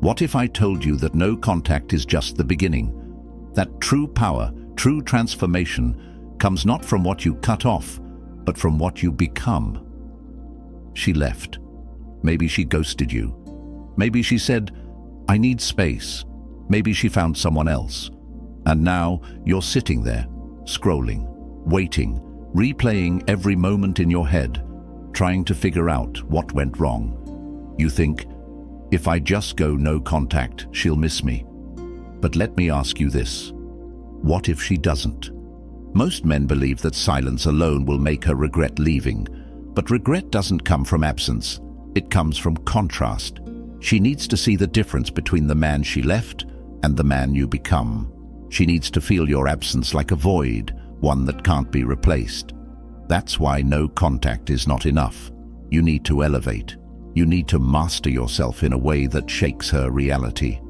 What if I told you that no contact is just the beginning? That true power, true transformation, comes not from what you cut off, but from what you become. She left. Maybe she ghosted you. Maybe she said, "I need space." Maybe she found someone else. And now you're sitting there, scrolling, waiting, replaying every moment in your head, trying to figure out what went wrong. You think, if I just go no contact, she'll miss me. But let me ask you this. What if she doesn't? Most men believe that silence alone will make her regret leaving. But regret doesn't come from absence. It comes from contrast. She needs to see the difference between the man she left and the man you become. She needs to feel your absence like a void, one that can't be replaced. That's why no contact is not enough. You need to elevate. You need to master yourself in a way that shakes her reality.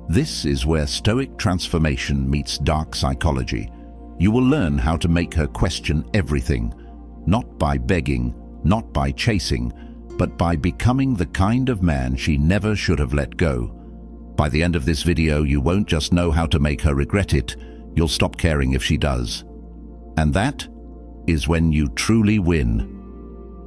This is where Stoic transformation meets dark psychology. You will learn how to make her question everything, not by begging, not by chasing, but by becoming the kind of man she never should have let go. By the end of this video, you won't just know how to make her regret it, you'll stop caring if she does. And that is when you truly win.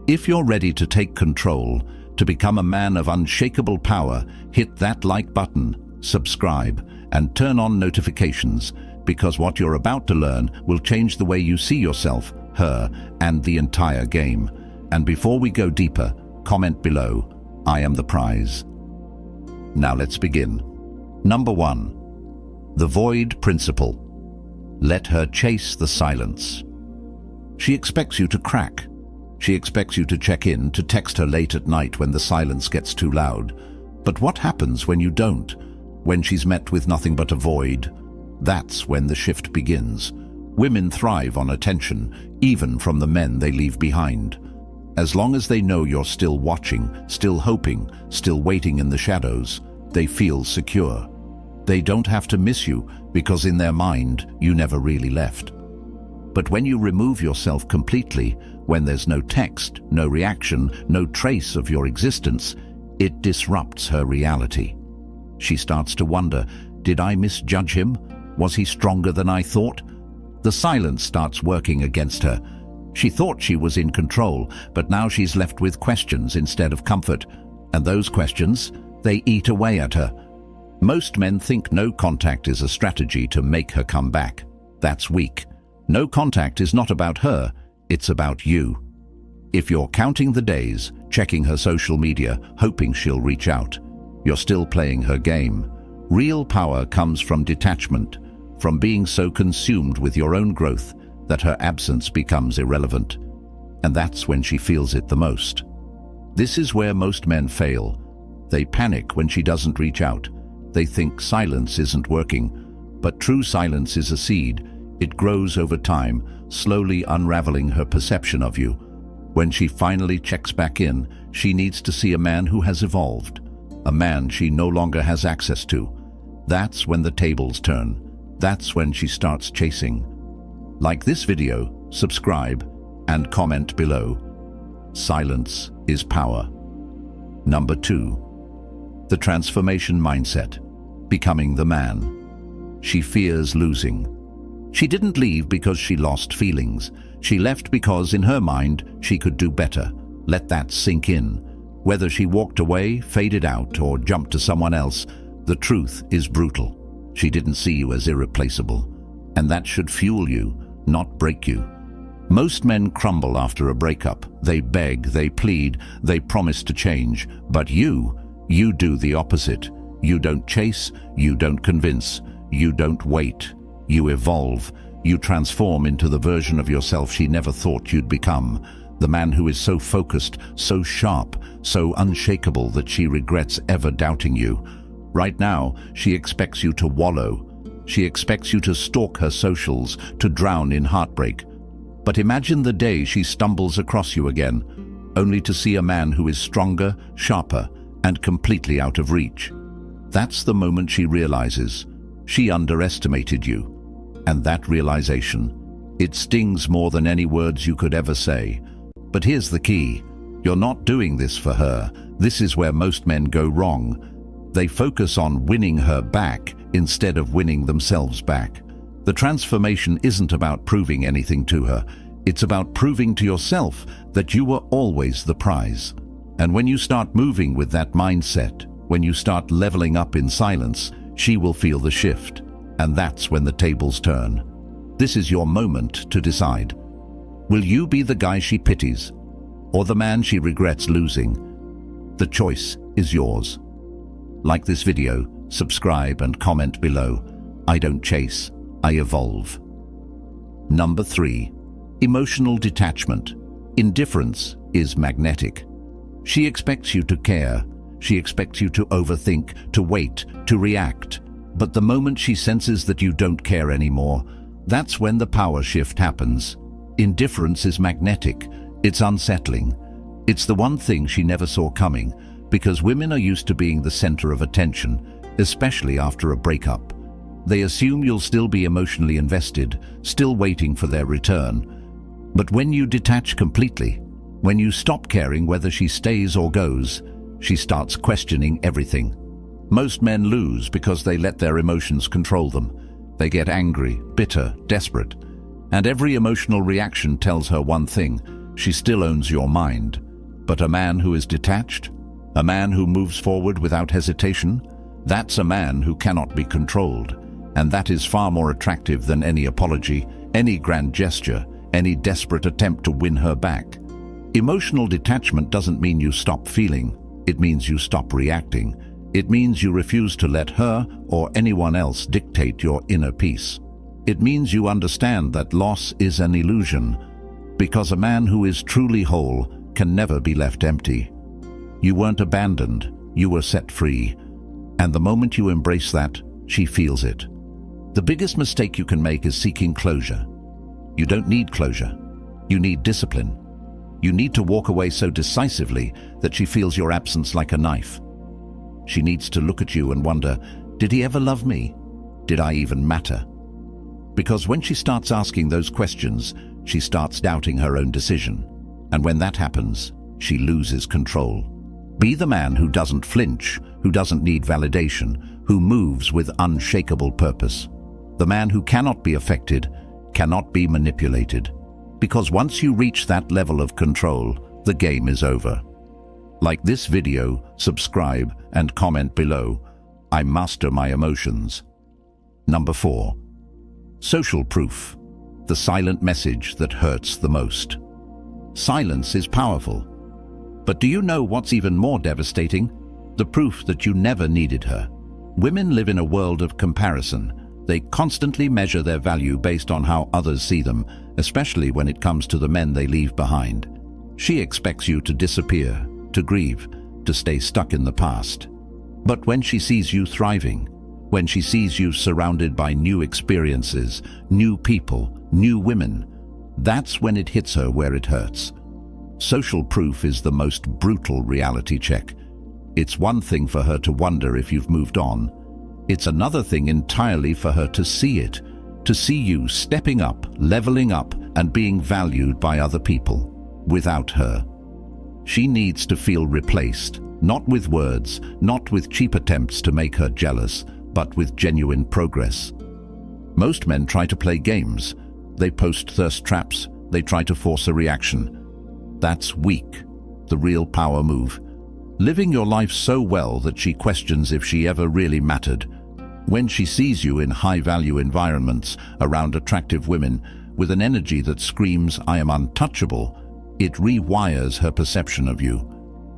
If you're ready to take control, to become a man of unshakable power, hit that like button, subscribe, and turn on notifications, because what you're about to learn will change the way you see yourself, her, and the entire game. And before we go deeper, comment below, "I am the prize." Now let's begin. Number 1. The void principle. Let her chase the silence. She expects you to crack. She expects you to check in, to text her late at night when the silence gets too loud. But what happens when you don't? When she's met with nothing but a void? That's when the shift begins. Women thrive on attention, even from the men they leave behind. As long as they know you're still watching, still hoping, still waiting in the shadows, they feel secure. They don't have to miss you, because in their mind, you never really left. But when you remove yourself completely, when there's no text, no reaction, no trace of your existence, it disrupts her reality. She starts to wonder, did I misjudge him? Was he stronger than I thought? The silence starts working against her. She thought she was in control, but now she's left with questions instead of comfort. And those questions, they eat away at her. Most men think no contact is a strategy to make her come back. That's weak. No contact is not about her, it's about you. If you're counting the days, checking her social media, hoping she'll reach out, you're still playing her game. Real power comes from detachment, from being so consumed with your own growth that her absence becomes irrelevant. And that's when she feels it the most. This is where most men fail. They panic when she doesn't reach out. They think silence isn't working. But true silence is a seed. It grows over time, slowly unraveling her perception of you. When she finally checks back in, she needs to see a man who has evolved, a man she no longer has access to. That's when the tables turn. That's when she starts chasing. Like this video, subscribe, and comment below. Silence is power. Number 2. The transformation mindset. Becoming the man. She fears losing. She didn't leave because she lost feelings. She left because in her mind she could do better. Let that sink in. Whether she walked away, faded out, or jumped to someone else, the truth is brutal. She didn't see you as irreplaceable. And that should fuel you, not break you. Most men crumble after a breakup. They beg, they plead, they promise to change. But you do the opposite. You don't chase, you don't convince, you don't wait. You evolve. You transform into the version of yourself she never thought you'd become. The man who is so focused, so sharp, so unshakable that she regrets ever doubting you. Right now, she expects you to wallow. She expects you to stalk her socials, to drown in heartbreak. But imagine the day she stumbles across you again, only to see a man who is stronger, sharper, and completely out of reach. That's the moment she realizes she underestimated you. And that realization, it stings more than any words you could ever say. But here's the key. You're not doing this for her. This is where most men go wrong. They focus on winning her back instead of winning themselves back. The transformation isn't about proving anything to her. It's about proving to yourself that you were always the prize. And when you start moving with that mindset, when you start leveling up in silence, she will feel the shift. And that's when the tables turn. This is your moment to decide. Will you be the guy she pities, or the man she regrets losing? The choice is yours. Like this video, subscribe and comment below. I don't chase, I evolve. Number 3. Emotional detachment. Indifference is magnetic. She expects you to care. She expects you to overthink, to wait, to react. But the moment she senses that you don't care anymore, that's when the power shift happens. Indifference is magnetic. It's unsettling. It's the one thing she never saw coming, because women are used to being the center of attention, especially after a breakup. They assume you'll still be emotionally invested, still waiting for their return. But when you detach completely, when you stop caring whether she stays or goes, she starts questioning everything. Most men lose because they let their emotions control them. They get angry, bitter, desperate. And every emotional reaction tells her one thing: she still owns your mind. But a man who is detached, a man who moves forward without hesitation, that's a man who cannot be controlled. And that is far more attractive than any apology, any grand gesture, any desperate attempt to win her back. Emotional detachment doesn't mean you stop feeling. It means you stop reacting. It means you refuse to let her or anyone else dictate your inner peace. It means you understand that loss is an illusion, because a man who is truly whole can never be left empty. You weren't abandoned, you were set free. And the moment you embrace that, she feels it. The biggest mistake you can make is seeking closure. You don't need closure. You need discipline. You need to walk away so decisively that she feels your absence like a knife. She needs to look at you and wonder, did he ever love me? Did I even matter? Because when she starts asking those questions, she starts doubting her own decision. And when that happens, she loses control. Be the man who doesn't flinch, who doesn't need validation, who moves with unshakable purpose. The man who cannot be affected, cannot be manipulated. Because once you reach that level of control, the game is over. Like this video, subscribe and comment below. I master my emotions. Number 4. Social proof. The silent message that hurts the most. Silence is powerful. But do you know what's even more devastating? The proof that you never needed her. Women live in a world of comparison. They constantly measure their value based on how others see them, especially when it comes to the men they leave behind. She expects you to disappear, to grieve, to stay stuck in the past. But when she sees you thriving, when she sees you surrounded by new experiences, new people, new women, that's when it hits her where it hurts. Social proof is the most brutal reality check. It's one thing for her to wonder if you've moved on. It's another thing entirely for her to see it, to see you stepping up, leveling up, and being valued by other people. Without her, she needs to feel replaced, not with words, not with cheap attempts to make her jealous, but with genuine progress. Most men try to play games. They post thirst traps. They try to force a reaction. That's weak. The real power move. Living your life so well that she questions if she ever really mattered. When she sees you in high-value environments, around attractive women, with an energy that screams, "I am untouchable," it rewires her perception of you.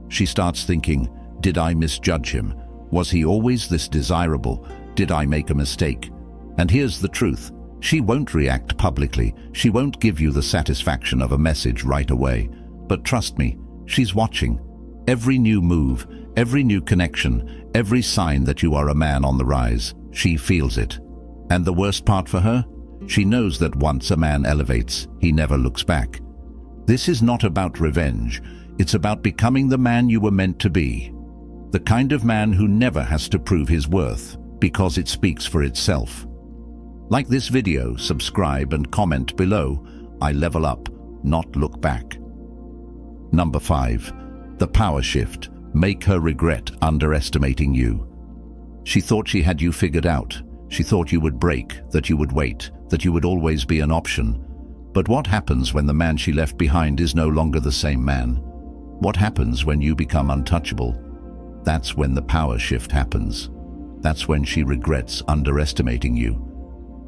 She starts thinking, did I misjudge him? Was he always this desirable? Did I make a mistake? And here's the truth. She won't react publicly. She won't give you the satisfaction of a message right away. But trust me, she's watching. Every new move, every new connection, every sign that you are a man on the rise, she feels it. And the worst part for her? She knows that once a man elevates, he never looks back. This is not about revenge. It's about becoming the man you were meant to be. The kind of man who never has to prove his worth, because it speaks for itself. Like this video, subscribe and comment below. I level up, not look back. Number 5. The power shift. Make her regret underestimating you. She thought she had you figured out. She thought you would break, that you would wait, that you would always be an option. But what happens when the man she left behind is no longer the same man? What happens when you become untouchable? That's when the power shift happens. That's when she regrets underestimating you.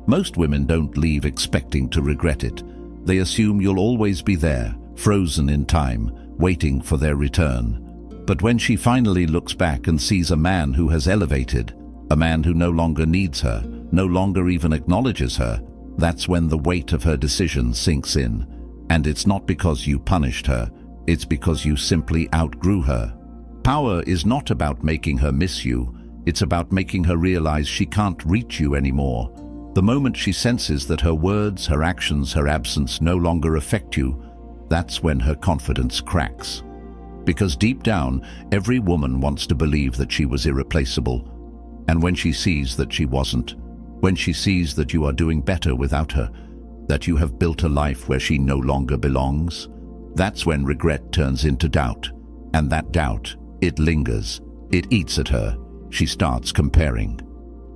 Most women don't leave expecting to regret it. They assume you'll always be there, frozen in time, waiting for their return. But when she finally looks back and sees a man who has elevated, a man who no longer needs her, no longer even acknowledges her, that's when the weight of her decision sinks in. And it's not because you punished her, it's because you simply outgrew her. Power is not about making her miss you, it's about making her realize she can't reach you anymore. The moment she senses that her words, her actions, her absence no longer affect you, that's when her confidence cracks. Because deep down, every woman wants to believe that she was irreplaceable. And when she sees that she wasn't, when she sees that you are doing better without her, that you have built a life where she no longer belongs, that's when regret turns into doubt. And that doubt, it lingers. It eats at her. She starts comparing.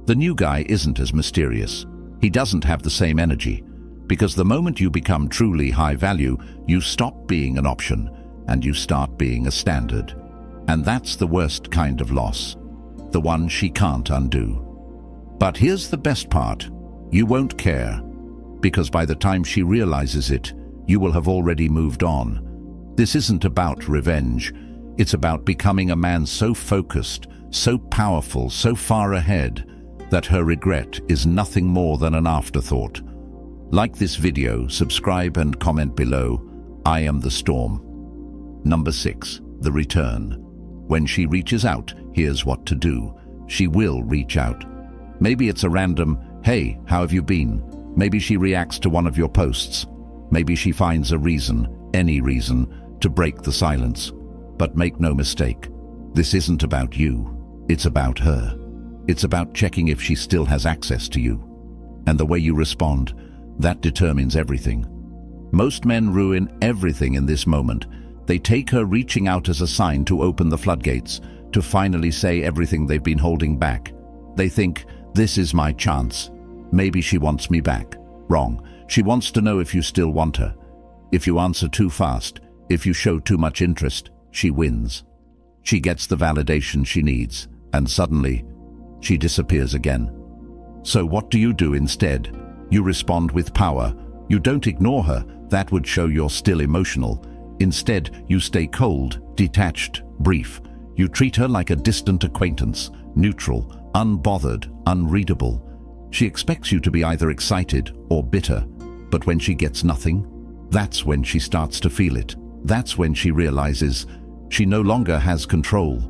The new guy isn't as mysterious. He doesn't have the same energy. Because the moment you become truly high value, you stop being an option and you start being a standard. And that's the worst kind of loss. The one she can't undo. But here's the best part. You won't care. Because by the time she realizes it, you will have already moved on. This isn't about revenge. It's about becoming a man so focused, so powerful, so far ahead, that her regret is nothing more than an afterthought. Like this video, subscribe and comment below. I am the storm. Number 6, the return. When she reaches out, here's what to do. She will reach out. Maybe it's a random, "Hey, how have you been?" Maybe she reacts to one of your posts. Maybe she finds a reason, any reason, to break the silence. But make no mistake, this isn't about you. It's about her. It's about checking if she still has access to you. And the way you respond, that determines everything. Most men ruin everything in this moment. They take her reaching out as a sign to open the floodgates, to finally say everything they've been holding back. They think, this is my chance. Maybe she wants me back. Wrong. She wants to know if you still want her. If you answer too fast, if you show too much interest, she wins. She gets the validation she needs, and suddenly, she disappears again. So what do you do instead? You respond with power. You don't ignore her. That would show you're still emotional. Instead, you stay cold, detached, brief. You treat her like a distant acquaintance, neutral, unbothered, unreadable. She expects you to be either excited or bitter. But when she gets nothing, that's when she starts to feel it. That's when she realizes she no longer has control.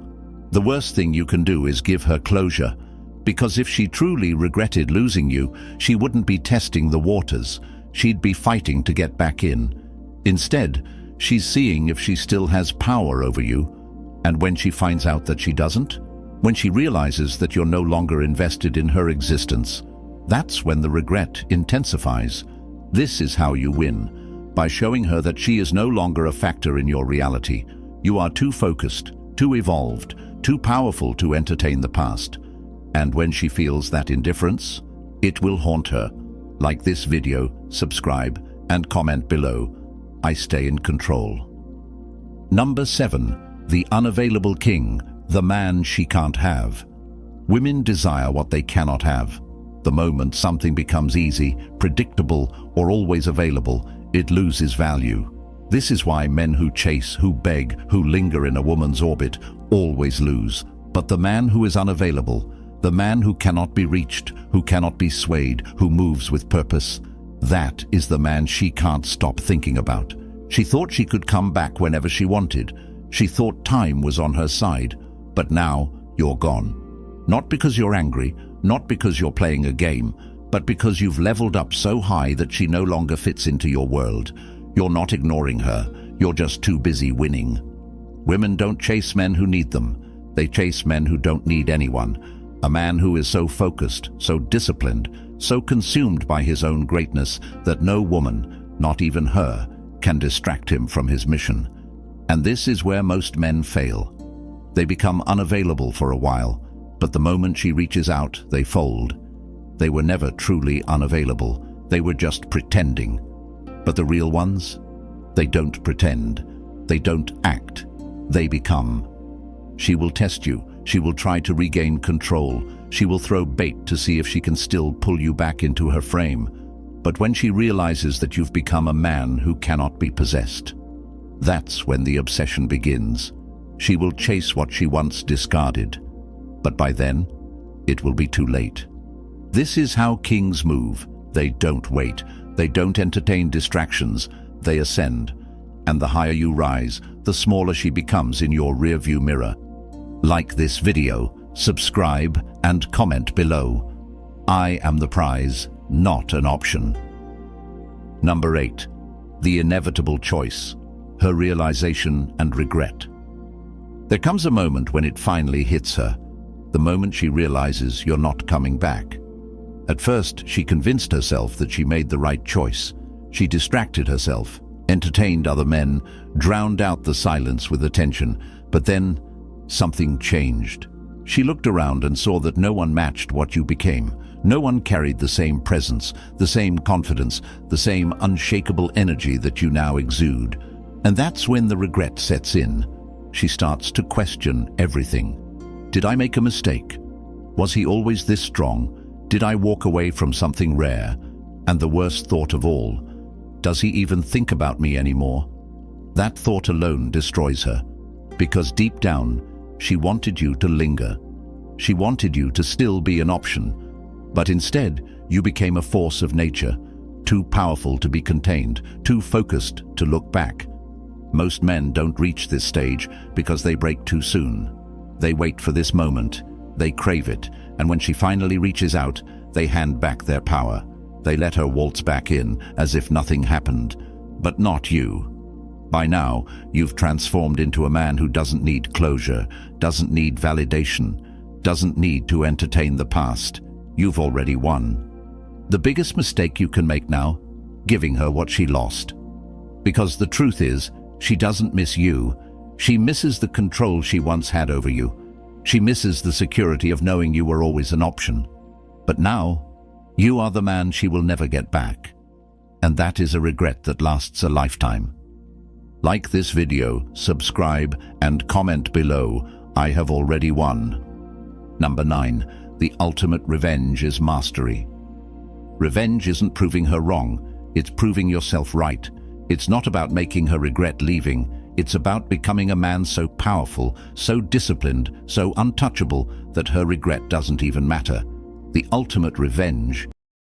The worst thing you can do is give her closure. Because if she truly regretted losing you, she wouldn't be testing the waters. She'd be fighting to get back in. Instead, she's seeing if she still has power over you. And when she finds out that she doesn't, when she realizes that you're no longer invested in her existence, that's when the regret intensifies. This is how you win, by showing her that she is no longer a factor in your reality. You are too focused, too evolved, too powerful to entertain the past. And when she feels that indifference, it will haunt her. Like this video, subscribe, and comment below. I stay in control. Number 7, the unavailable king, the man she can't have. Women desire what they cannot have. The moment something becomes easy, predictable, or always available, it loses value. This is why men who chase, who beg, who linger in a woman's orbit always lose. But the man who is unavailable, the man who cannot be reached, who cannot be swayed, who moves with purpose, that is the man she can't stop thinking about. She thought she could come back whenever she wanted. She thought time was on her side. But now you're gone. Not because you're angry, not because you're playing a game, but because you've leveled up so high that she no longer fits into your world. You're not ignoring her. You're just too busy winning. Women don't chase men who need them. They chase men who don't need anyone. A man who is so focused, so disciplined, so consumed by his own greatness that no woman, not even her, can distract him from his mission. And this is where most men fail. They become unavailable for a while. But the moment she reaches out, they fold. They were never truly unavailable. They were just pretending. But the real ones? They don't pretend. They don't act. They become. She will test you. She will try to regain control. She will throw bait to see if she can still pull you back into her frame. But when she realizes that you've become a man who cannot be possessed, that's when the obsession begins. She will chase what she once discarded. But by then, it will be too late. This is how kings move. They don't wait. They don't entertain distractions. They ascend. And the higher you rise, the smaller she becomes in your rearview mirror. Like this video, subscribe, and comment below. I am the prize, not an option. Number 8. The inevitable choice. Her realization and regret. There comes a moment when it finally hits her. The moment she realizes you're not coming back. At first, she convinced herself that she made the right choice. She distracted herself, entertained other men, drowned out the silence with attention. But then, something changed. She looked around and saw that no one matched what you became. No one carried the same presence, the same confidence, the same unshakable energy that you now exude. And that's when the regret sets in. She starts to question everything. Did I make a mistake? Was he always this strong? Did I walk away from something rare? And the worst thought of all, does he even think about me anymore? That thought alone destroys her, because deep down, she wanted you to linger. She wanted you to still be an option. But instead, you became a force of nature, too powerful to be contained, too focused to look back. Most men don't reach this stage because they break too soon. They wait for this moment, they crave it, and when she finally reaches out, they hand back their power. They let her waltz back in as if nothing happened. But not you. By now, you've transformed into a man who doesn't need closure, doesn't need validation, doesn't need to entertain the past. You've already won. The biggest mistake you can make now? Giving her what she lost. Because the truth is, she doesn't miss you. She misses the control she once had over you. She misses the security of knowing you were always an option. But now, you are the man she will never get back. And that is a regret that lasts a lifetime. Like this video, subscribe, and comment below. I have already won. Number 9. The ultimate revenge is mastery. Revenge isn't proving her wrong, it's proving yourself right. It's not about making her regret leaving. It's about becoming a man so powerful, so disciplined, so untouchable that her regret doesn't even matter. The ultimate revenge